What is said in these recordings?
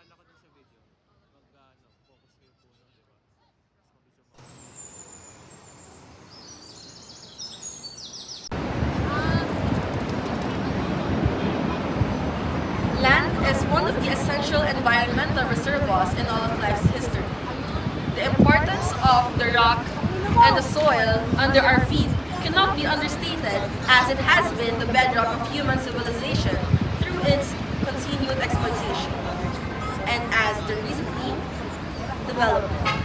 akala ko dun sa video, focus ko yung puno, di ba? Land is one of the essential environmental reservoirs in all of life's history. The importance of the rock and the soil under our feet cannot be understated, as it has been the bedrock of human civilization through its continued exploitation and as the recently development.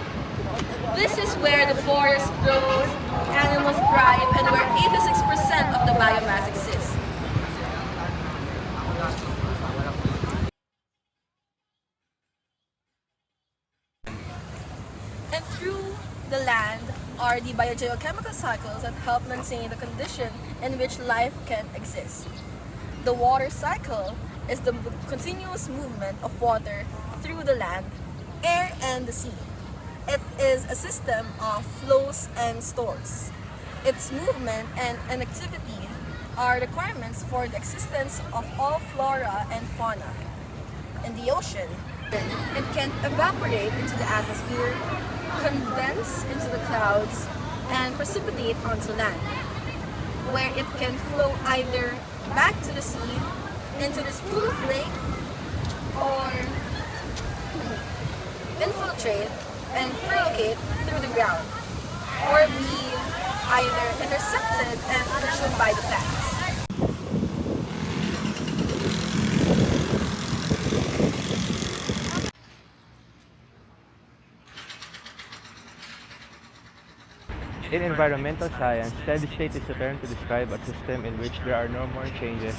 This is where the forest grows, animals thrive, and where 86% of the biomass exists. And through the land are the biogeochemical cycles that help maintain the condition in which life can exist. The water cycle is the continuous movement of water through the land, air, and the sea. It is a system of flows and stores. Its movement and activity are requirements for the existence of all flora and fauna. In the ocean, it can evaporate into the atmosphere, condense into the clouds, and precipitate onto land, where it can flow either back to the sea, into the smooth lake, or infiltrate and relocate through the ground, or be either intercepted and consumed by the plants. In environmental science, steady state is a term to describe a system in which there are no more changes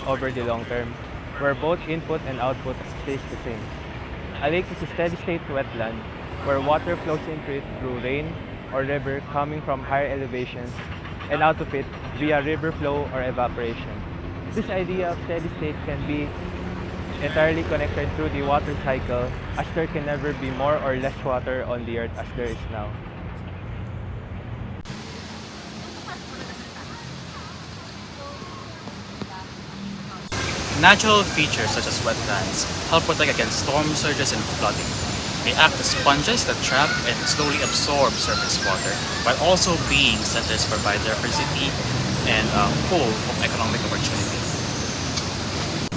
over the long term, where both input and output stays the same. A lake is a steady state wetland where water flows into it through rain or river coming from higher elevations and out of it via river flow or evaporation. This idea of steady state can be entirely connected through the water cycle, as there can never be more or less water on the earth as there is now. Natural features such as wetlands help protect against storm surges and flooding. They act as sponges that trap and slowly absorb surface water, while also being centers for biodiversity and full of economic opportunity.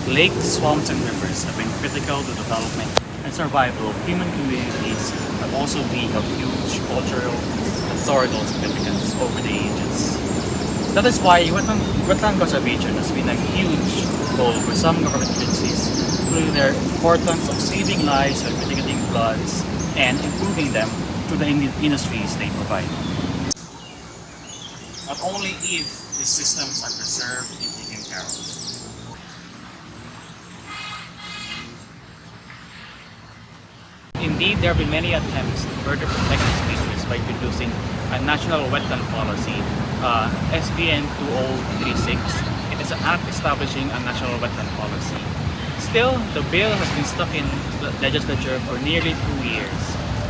Lakes, swamps, and rivers have been critical to development and survival of human communities, but also being of huge cultural and historical significance over the ages. That is why wetland conservation has been a huge goal for some government agencies through their importance of saving lives by mitigating floods and improving them through the industries they provide. But only if these systems are preserved and taken care of. Indeed, there have been many attempts to further protect these species by introducing a national wetland policy, SBN 2036. It is an act establishing a national wetland policy. Still, the bill has been stuck in the legislature for nearly 2 years.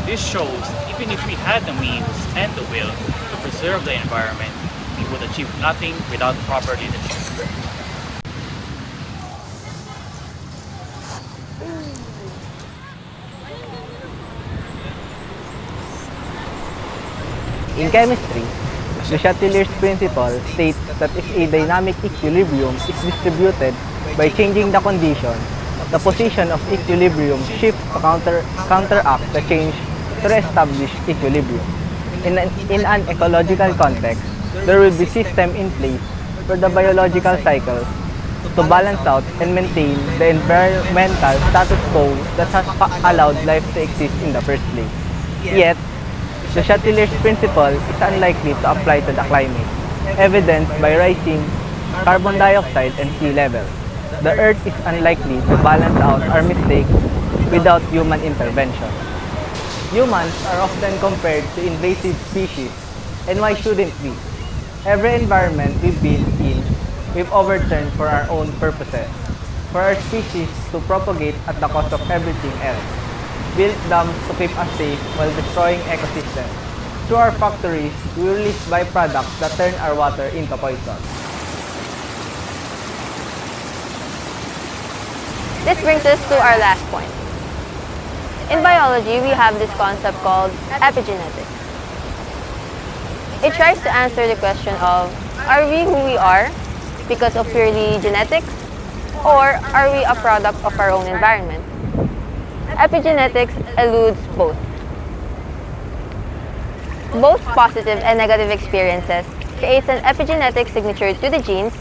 This shows even if we had the means and the will to preserve the environment, we would achieve nothing without proper leadership. In chemistry, the Chatelier's principle states that if a dynamic equilibrium is distributed by changing the condition, the position of equilibrium shifts to counteract the change to reestablish equilibrium. In an ecological context, there will be systems in place for the biological cycle to balance out and maintain the environmental status quo that has allowed life to exist in the first place. Yet, the Chatelier's principle is unlikely to apply to the climate, evidenced by rising carbon dioxide and sea level. The Earth is unlikely to balance out our mistakes without human intervention. Humans are often compared to invasive species, and why shouldn't we? Every environment we've been in, we've overturned for our own purposes, for our species to propagate at the cost of everything else. Built dams to keep us safe while destroying ecosystems. Through our factories, we release byproducts that turn our water into poison. This brings us to our last point. In biology, we have this concept called epigenetics. It tries to answer the question of, are we who we are because of purely genetics, or are we a product of our own environment? Epigenetics eludes both. Both positive and negative experiences creates an epigenetic signature to the genes,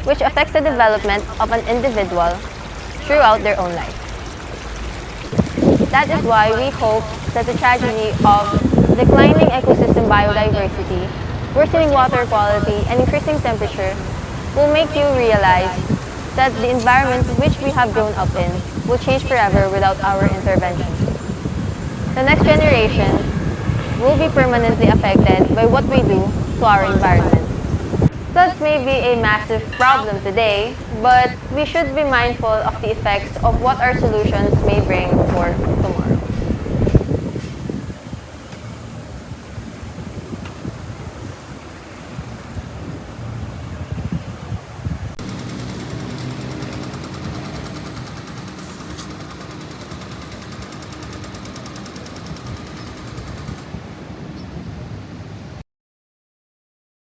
which affects the development of an individual throughout their own life. That is why we hope that the tragedy of declining ecosystem biodiversity, worsening water quality, and increasing temperature will make you realize that the environment which we have grown up in will change forever without our intervention. The next generation will be permanently affected by what we do to our environment. Floods may be a massive problem today, but we should be mindful of the effects of what our solutions may bring for tomorrow.